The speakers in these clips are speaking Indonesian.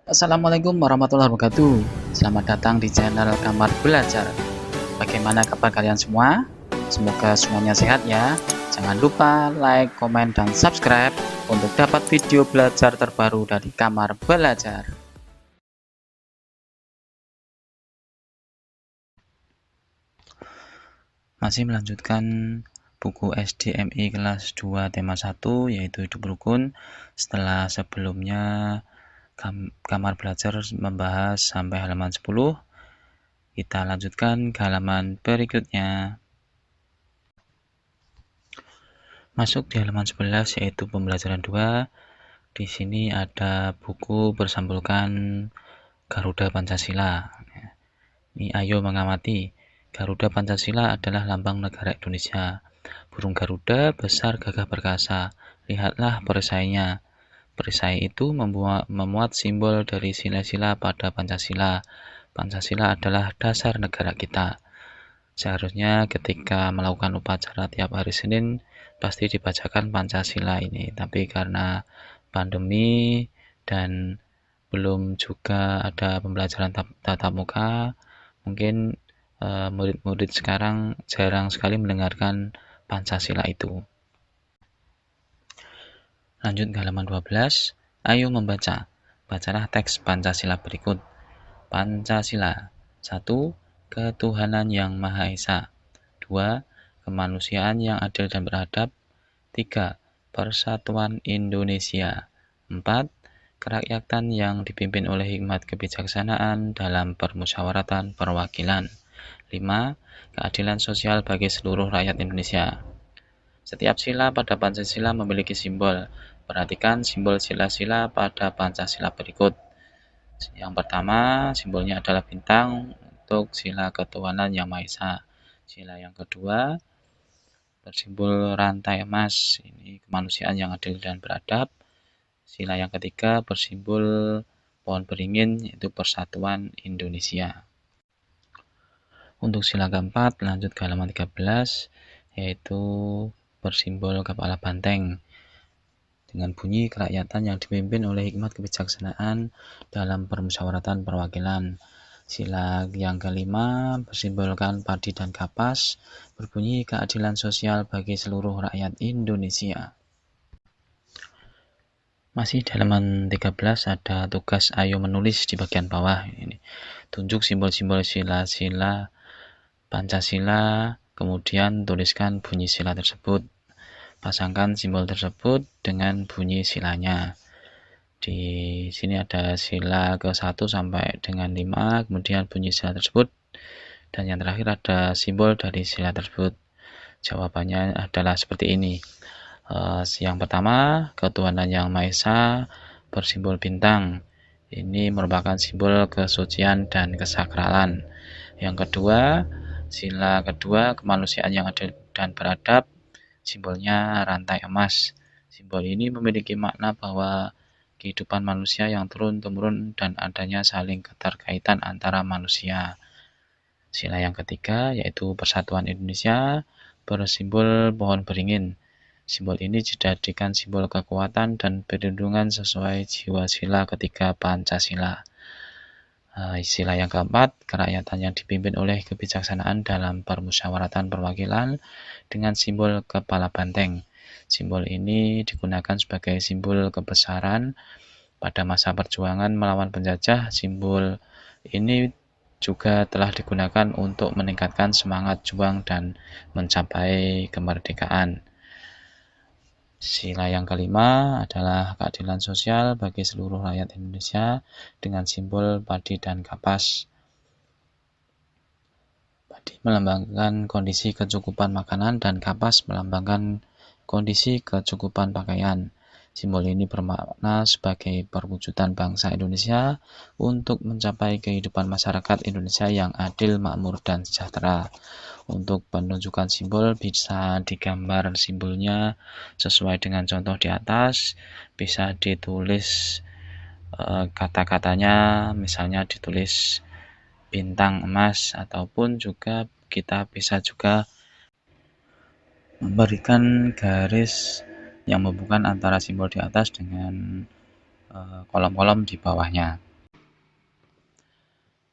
Assalamualaikum warahmatullahi wabarakatuh. Selamat datang di channel Kamar Belajar. Bagaimana kabar kalian semua? Semoga semuanya sehat ya. Jangan lupa like, komen, dan subscribe untuk dapat video belajar terbaru dari Kamar Belajar. Masih melanjutkan buku SDMI kelas 2 tema 1 yaitu hidup rukun. Setelah sebelumnya Kamar Belajar membahas sampai halaman 10, kita lanjutkan ke halaman berikutnya. Masuk di halaman 11 yaitu pembelajaran 2. Di sini ada buku bersambulkan Garuda Pancasila. Ini ayo mengamati. Garuda Pancasila adalah lambang negara Indonesia. Burung Garuda besar gagah perkasa. Lihatlah perisainya. Perisai itu memuat simbol dari sila-sila pada Pancasila. Pancasila adalah dasar negara kita. Seharusnya ketika melakukan upacara tiap hari Senin pasti dibacakan Pancasila ini, tapi karena pandemi dan belum juga ada pembelajaran tatap muka, mungkin murid-murid sekarang jarang sekali mendengarkan Pancasila itu. Lanjut ke halaman 12. Ayo membaca. Bacalah teks Pancasila berikut. Pancasila. 1. Ketuhanan yang Maha Esa. 2. Kemanusiaan yang adil dan beradab. 3. Persatuan Indonesia. 4. Kerakyatan yang dipimpin oleh hikmat kebijaksanaan dalam permusyawaratan perwakilan. 5. Keadilan sosial bagi seluruh rakyat Indonesia. Setiap sila pada Pancasila memiliki simbol. Perhatikan simbol sila-sila pada Pancasila berikut. Yang pertama, simbolnya adalah bintang untuk sila ketuhanan yang Maha Esa. Sila yang kedua, bersimbol rantai emas, ini kemanusiaan yang adil dan beradab. Sila yang ketiga, bersimbol pohon beringin, yaitu persatuan Indonesia. Untuk sila keempat, lanjut ke halaman 13, yaitu bersimbol kepala banteng dengan bunyi kerakyatan yang dipimpin oleh hikmat kebijaksanaan dalam permusyawaratan perwakilan. Sila yang kelima bersimbolkan padi dan kapas, berbunyi keadilan sosial bagi seluruh rakyat Indonesia. Masih di halaman 13 ada tugas ayo menulis di bagian bawah. Ini tunjuk simbol-simbol sila-sila Pancasila, kemudian tuliskan bunyi sila tersebut. Pasangkan simbol tersebut dengan bunyi silanya. Di sini ada sila ke-1 sampai dengan 5, kemudian bunyi sila tersebut, dan yang terakhir ada simbol dari sila tersebut. Jawabannya adalah seperti ini. Yang pertama, ketuhanan yang Maha Esa bersimbol bintang. Ini merupakan simbol kesucian dan kesakralan. Yang kedua, sila kedua, kemanusiaan yang adil dan beradab, simbolnya rantai emas. Simbol ini memiliki makna bahwa kehidupan manusia yang turun-temurun dan adanya saling keterkaitan antara manusia. Sila yang ketiga yaitu persatuan Indonesia bersimbol pohon beringin. Simbol ini dijadikan simbol kekuatan dan perlindungan sesuai jiwa sila ketiga Pancasila. Sila yang keempat, kerakyatan yang dipimpin oleh kebijaksanaan dalam permusyawaratan perwakilan dengan simbol kepala banteng. Simbol ini digunakan sebagai simbol kebesaran pada masa perjuangan melawan penjajah. Simbol ini juga telah digunakan untuk meningkatkan semangat juang dan mencapai kemerdekaan. Sila yang kelima adalah keadilan sosial bagi seluruh rakyat Indonesia dengan simbol padi dan kapas. Padi melambangkan kondisi kecukupan makanan dan kapas melambangkan kondisi kecukupan pakaian. Simbol ini bermakna sebagai perwujudan bangsa Indonesia untuk mencapai kehidupan masyarakat Indonesia yang adil, makmur, dan sejahtera. Untuk penunjukan simbol bisa digambar simbolnya sesuai dengan contoh di atas, bisa ditulis kata-katanya, misalnya ditulis bintang emas, ataupun juga kita bisa juga memberikan garis yang menghubungkan antara simbol di atas dengan kolom-kolom di bawahnya.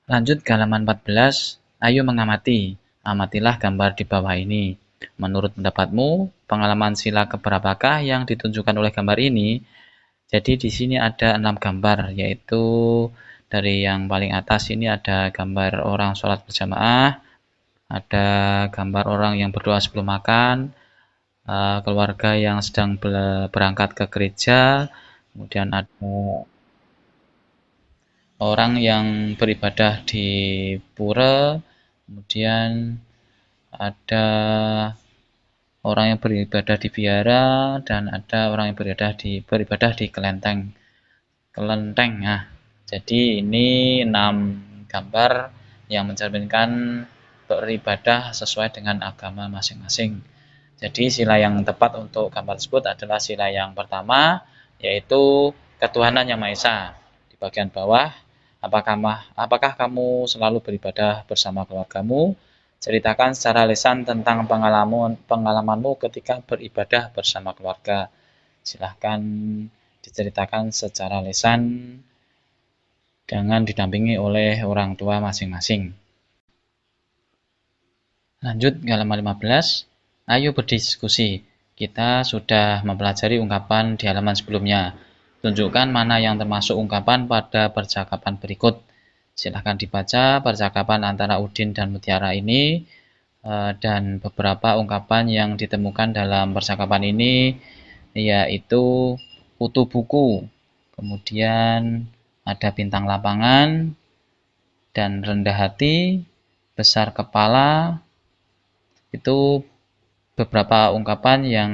Lanjut ke halaman 14. Ayo mengamati. Amatilah gambar di bawah ini. Menurut pendapatmu, pengalaman sila keberapakah yang ditunjukkan oleh gambar ini? Jadi di sini ada 6 gambar, yaitu dari yang paling atas ini ada gambar orang sholat berjamaah, ada gambar orang yang berdoa sebelum makan, keluarga yang sedang berangkat ke gereja, kemudian ada orang yang beribadah di pura, kemudian ada orang yang beribadah di biara, dan ada orang yang beribadah di kelenteng. Nah, jadi ini 6 gambar yang mencerminkan beribadah sesuai dengan agama masing-masing. Jadi sila yang tepat untuk gambar tersebut adalah sila yang pertama, yaitu ketuhanan yang Maha Esa. Di bagian bawah, apakah kamu selalu beribadah bersama keluargamu? Ceritakan secara lisan tentang pengalamanmu ketika beribadah bersama keluarga. Silahkan diceritakan secara lisan dengan didampingi oleh orang tua masing-masing. Lanjut ke halaman 15. Ayo berdiskusi. Kita sudah mempelajari ungkapan di halaman sebelumnya. Tunjukkan mana yang termasuk ungkapan pada percakapan berikut. Silahkan dibaca percakapan antara Udin dan Mutiara ini, dan beberapa ungkapan yang ditemukan dalam percakapan ini yaitu kutu buku, kemudian ada bintang lapangan, dan rendah hati, besar kepala. Itu beberapa ungkapan yang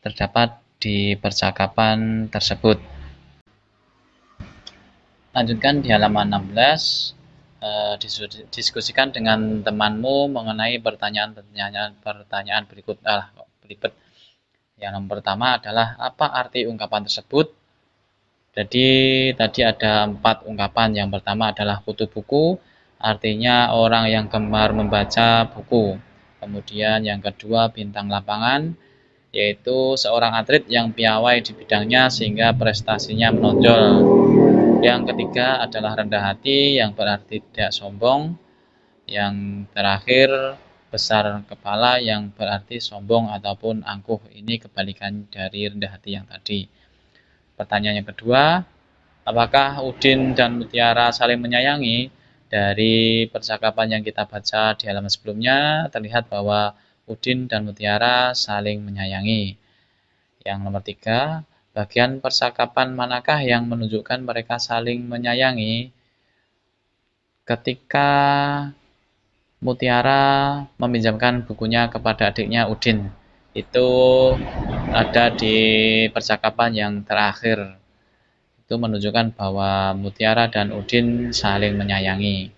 terdapat di percakapan tersebut. Lanjutkan di halaman 16. Diskusikan dengan temanmu mengenai pertanyaan berikut. Yang pertama adalah apa arti ungkapan tersebut? Jadi tadi ada 4 ungkapan. Yang pertama adalah kutu buku, artinya orang yang gemar membaca buku. Kemudian yang kedua bintang lapangan, yaitu seorang atlet yang piawai di bidangnya sehingga prestasinya menonjol. Yang ketiga adalah rendah hati, yang berarti tidak sombong. Yang terakhir besar kepala, yang berarti sombong ataupun angkuh. Ini kebalikan dari rendah hati yang tadi. Pertanyaan yang kedua, apakah Udin dan Mutiara saling menyayangi? Dari percakapan yang kita baca di halaman sebelumnya terlihat bahwa Udin dan Mutiara saling menyayangi. Yang nomor 3, bagian percakapan manakah yang menunjukkan mereka saling menyayangi? Ketika Mutiara meminjamkan bukunya kepada adiknya Udin, itu ada di percakapan yang terakhir. Itu menunjukkan bahwa Mutiara dan Udin saling menyayangi.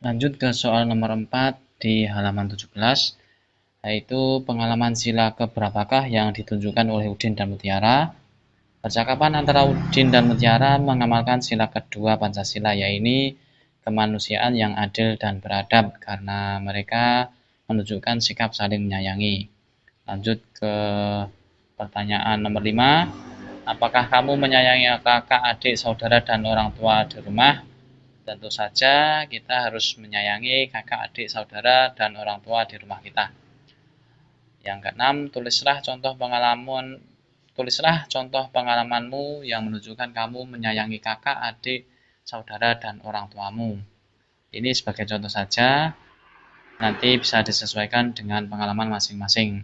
Lanjut ke soal nomor 4 di halaman 17, yaitu pengalaman sila keberapakah yang ditunjukkan oleh Udin dan Mutiara. Percakapan antara Udin dan Mutiara mengamalkan sila kedua Pancasila, yaitu kemanusiaan yang adil dan beradab, karena mereka menunjukkan sikap saling menyayangi. Lanjut ke pertanyaan nomor 5. Apakah kamu menyayangi kakak, adik, saudara, dan orang tua di rumah? Tentu saja kita harus menyayangi kakak, adik, saudara, dan orang tua di rumah kita. Yang keenam, tulislah contoh pengalamanmu yang menunjukkan kamu menyayangi kakak, adik, saudara, dan orang tuamu. Ini sebagai contoh saja, nanti bisa disesuaikan dengan pengalaman masing-masing.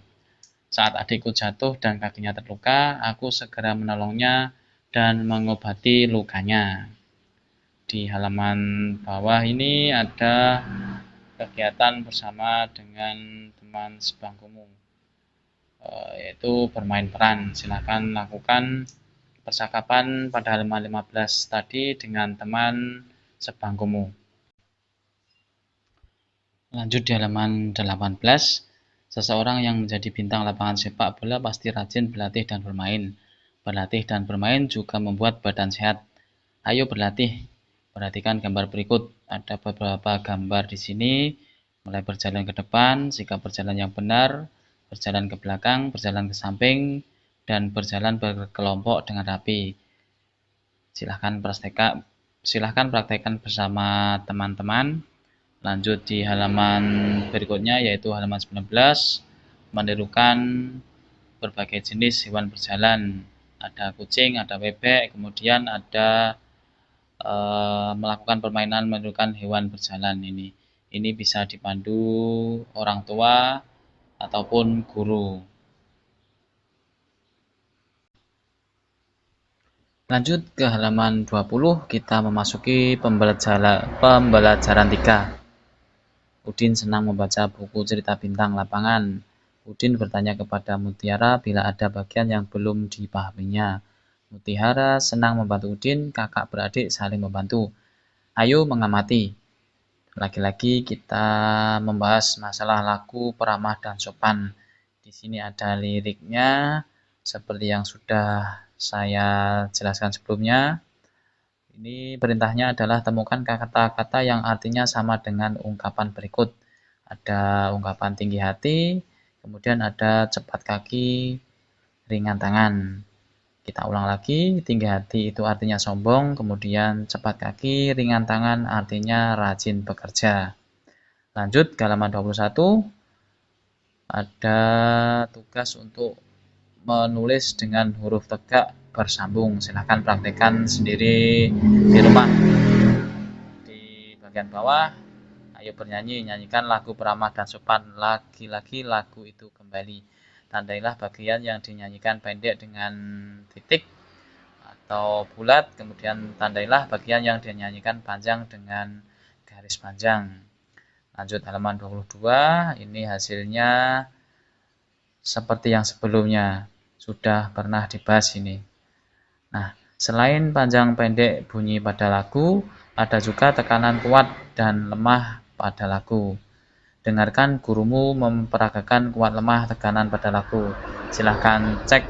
Saat adikku jatuh dan kakinya terluka, aku segera menolongnya dan mengobati lukanya. Di halaman bawah ini ada kegiatan bersama dengan teman sebangkumu, yaitu bermain peran. Silakan lakukan percakapan pada halaman 15 tadi dengan teman sebangkumu. Lanjut di halaman 18. Seseorang yang menjadi bintang lapangan sepak bola pasti rajin berlatih dan bermain. Berlatih dan bermain juga membuat badan sehat. Ayo berlatih. Perhatikan gambar berikut. Ada beberapa gambar di sini, mulai berjalan ke depan, sikap berjalan yang benar, berjalan ke belakang, berjalan ke samping, dan berjalan berkelompok dengan rapi. Silahkan praktekkan bersama teman-teman. Lanjut di halaman berikutnya, yaitu halaman 19, menirukan berbagai jenis hewan berjalan. Ada kucing, ada bebek, kemudian ada melakukan permainan menirukan hewan berjalan ini. Ini bisa dipandu orang tua ataupun guru. Lanjut ke halaman 20, kita memasuki pembelajaran 3. Udin senang membaca buku cerita bintang lapangan. Udin bertanya kepada Mutiara bila ada bagian yang belum dipahaminya. Mutiara senang membantu Udin, kakak beradik saling membantu. Ayo mengamati. Lagi-lagi kita membahas masalah lagu peramah dan sopan. Di sini ada liriknya seperti yang sudah saya jelaskan sebelumnya. Ini perintahnya adalah temukan kata-kata yang artinya sama dengan ungkapan berikut. Ada ungkapan tinggi hati, kemudian ada cepat kaki, ringan tangan. Kita ulang lagi, tinggi hati itu artinya sombong, kemudian cepat kaki, ringan tangan artinya rajin bekerja. Lanjut ke halaman 21, ada tugas untuk menulis dengan huruf tegak bersambung. Silahkan praktekkan sendiri di rumah. Di bagian bawah, ayo bernyanyi, nyanyikan lagu peramah dan sopan. Lagi-lagi lagu itu kembali. Tandailah bagian yang dinyanyikan pendek dengan titik atau bulat, kemudian tandailah bagian yang dinyanyikan panjang dengan garis panjang. Lanjut halaman 22, ini hasilnya seperti yang sebelumnya, sudah pernah dibahas ini. Nah, selain panjang pendek bunyi pada lagu, ada juga tekanan kuat dan lemah pada lagu. Dengarkan gurumu memperagakan kuat lemah tekanan pada lagu. Silahkan cek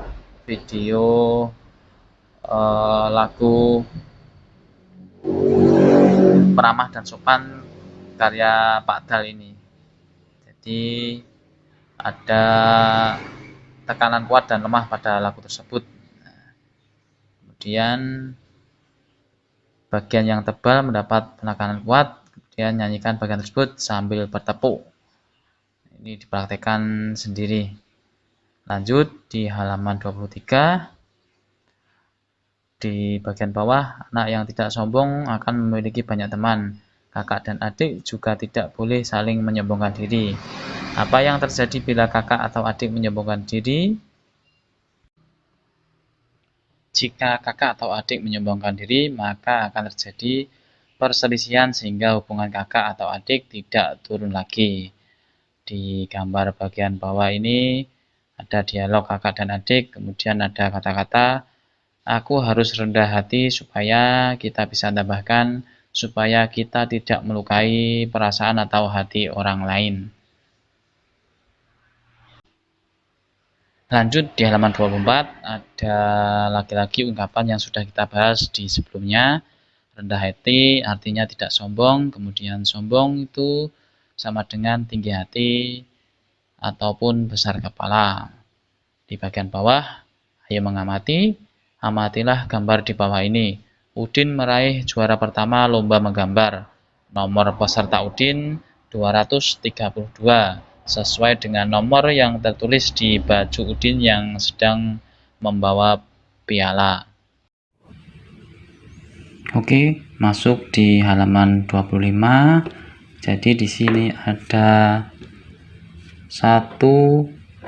video lagu peramah dan sopan karya Pak Dal ini. Jadi ada tekanan kuat dan lemah pada lagu tersebut. Kemudian bagian yang tebal mendapat penekanan kuat, kemudian nyanyikan bagian tersebut sambil bertepuk. Ini dipraktekkan sendiri. Lanjut di halaman 23, di bagian bawah, anak yang tidak sombong akan memiliki banyak teman. Kakak dan adik juga tidak boleh saling menyombongkan diri. Apa yang terjadi bila kakak atau adik menyombongkan diri? Jika kakak atau adik menyombongkan diri, maka akan terjadi perselisihan sehingga hubungan kakak atau adik tidak turun lagi. Di gambar bagian bawah ini ada dialog kakak dan adik, kemudian ada kata-kata, aku harus rendah hati supaya kita bisa tambahkan, supaya kita tidak melukai perasaan atau hati orang lain. Lanjut di halaman 24, ada lagi-lagi ungkapan yang sudah kita bahas di sebelumnya. Rendah hati artinya tidak sombong, kemudian sombong itu sama dengan tinggi hati ataupun besar kepala. Di bagian bawah, ayo mengamati, amatilah gambar di bawah ini. Udin meraih juara pertama lomba menggambar. Nomor peserta Udin 232. Sesuai dengan nomor yang tertulis di baju Udin yang sedang membawa piala. Oke, masuk di halaman 25. Jadi di sini ada 1,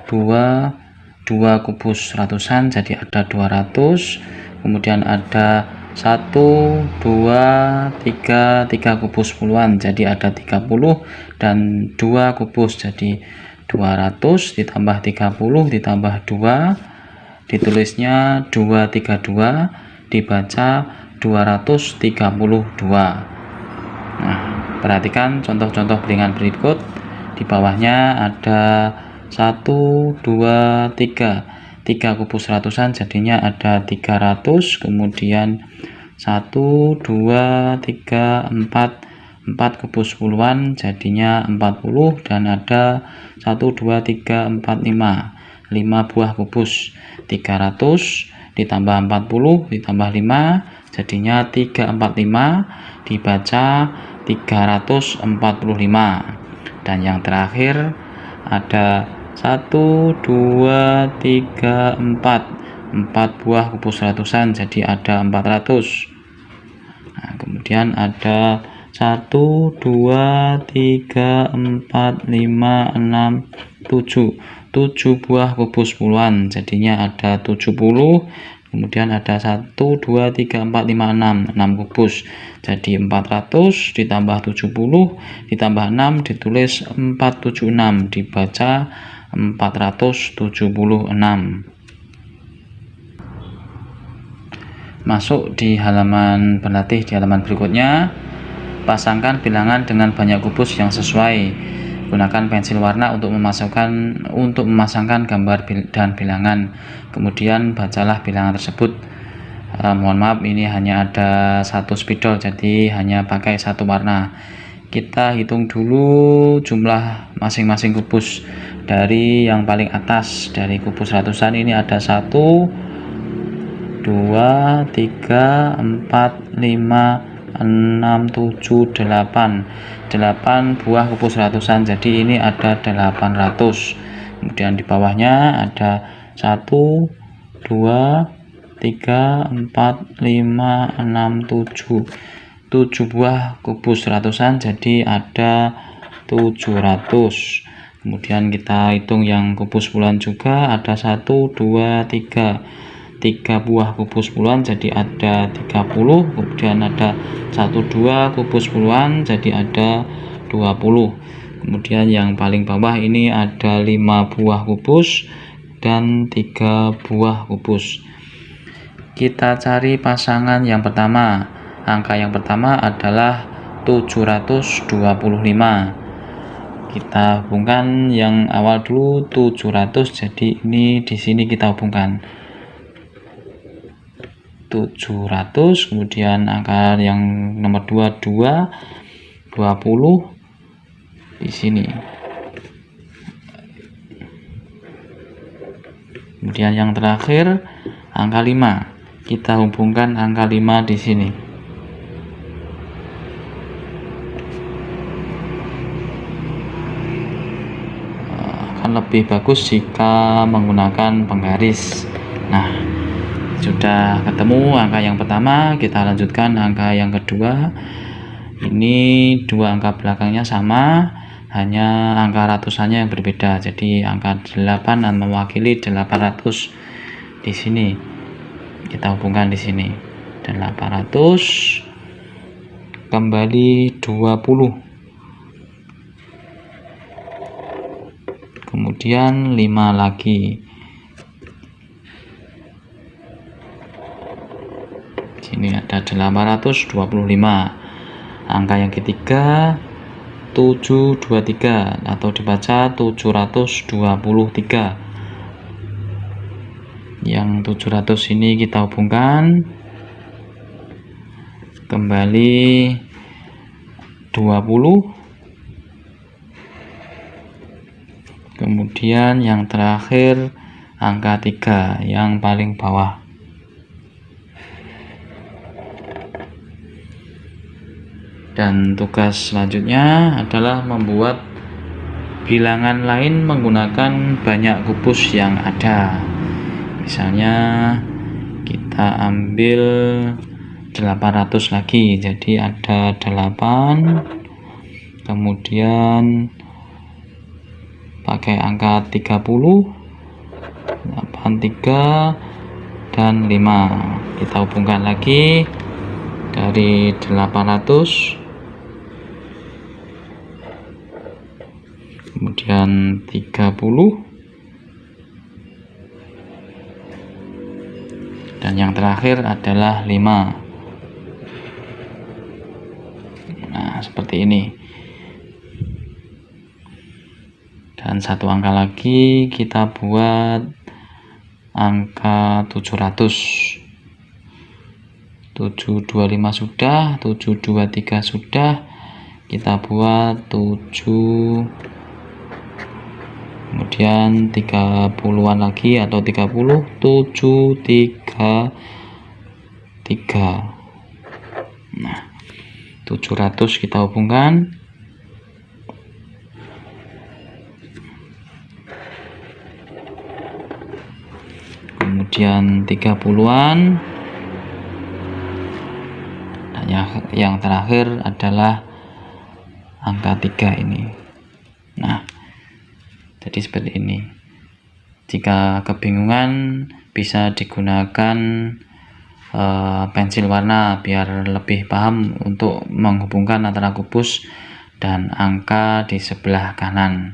2 kubus ratusan, jadi ada 200. Kemudian ada 1, 2, 3 kubus puluhan, jadi ada 30, dan 2 kubus, jadi 200 ditambah 30 ditambah 2, ditulisnya 232, dibaca 232. Nah, perhatikan contoh-contoh bilangan berikut. Di bawahnya ada 1, 2, 3 kubus ratusan, jadinya ada 300, kemudian 1, 2, 3, 4 kubus puluhan, jadinya 40, dan ada 1, 2, 3, 4, 5 buah kubus. 300 ditambah 40 ditambah 5, jadinya 345 dibaca 345. Dan yang terakhir ada 1, 2, 3, 4 buah kubus ratusan, jadi ada 400. Nah, kemudian ada 1, 2, 3, 4, 5, 6, 7 buah kubus puluhan, jadinya ada 70. Kemudian ada 1, 2, 3, 4, 5, 6 kubus, jadi 400 ditambah 70 ditambah 6 ditulis 476, dibaca 476. Masuk di halaman berlatih di halaman berikutnya. Pasangkan bilangan dengan banyak kubus yang sesuai. Gunakan pensil warna untuk memasangkan gambar dan bilangan. Kemudian bacalah bilangan tersebut. Mohon maaf, ini hanya ada satu spidol, jadi hanya pakai satu warna. Kita hitung dulu jumlah masing-masing kubus. Dari yang paling atas, dari kubus ratusan ini ada 1, 2, 3, 4, 5, 6, 7, 8 buah kubus ratusan, jadi ini ada 800. Kemudian di bawahnya ada 1, 2, 3, 4, 5, 6, 7 buah kubus ratusan, jadi ada 700. Kemudian kita hitung yang kubus puluhan juga, ada 1, 2, 3 buah kubus puluhan, jadi ada 30. Kemudian ada 1, 2 kubus puluhan, jadi ada 20. Kemudian yang paling bawah ini ada 5 buah kubus dan 3 buah kubus. Kita cari pasangan yang pertama. Angka yang pertama adalah 725. Kita hubungkan yang awal dulu 700, jadi ini di sini kita hubungkan 700. Kemudian angka yang nomor 20 di sini. Kemudian yang terakhir angka 5. Kita hubungkan angka 5 di sini. Akan lebih bagus jika menggunakan penggaris. Nah, sudah ketemu angka yang pertama, kita lanjutkan angka yang kedua. Ini dua angka belakangnya sama, hanya angka ratusannya yang berbeda. Jadi angka 8 dan mewakili 800 di sini. Kita hubungkan di sini. 800 kembali 20. Kemudian 5 lagi. Sini ada 825. Angka yang ketiga 723 atau dibaca 723. Yang 700 ini kita hubungkan kembali 20. Kemudian yang terakhir angka 3 yang paling bawah. Dan tugas selanjutnya adalah membuat bilangan lain menggunakan banyak kubus yang ada. Misalnya kita ambil 800 lagi, jadi ada 8, kemudian pakai angka 30, 83 dan 5. Kita hubungkan lagi dari 800, kemudian 30, dan yang terakhir adalah 5. Nah, seperti ini. Dan satu angka lagi kita buat angka 700. 725 sudah, 723 sudah. Kita buat 7, kemudian 30-an lagi atau 30, 733. Nah, 700 kita hubungkan. Kemudian 30-an. Nah, yang terakhir adalah angka 3 ini. Nah, jadi seperti ini. Jika kebingungan, bisa digunakan pensil warna biar lebih paham untuk menghubungkan antara kubus dan angka di sebelah kanan.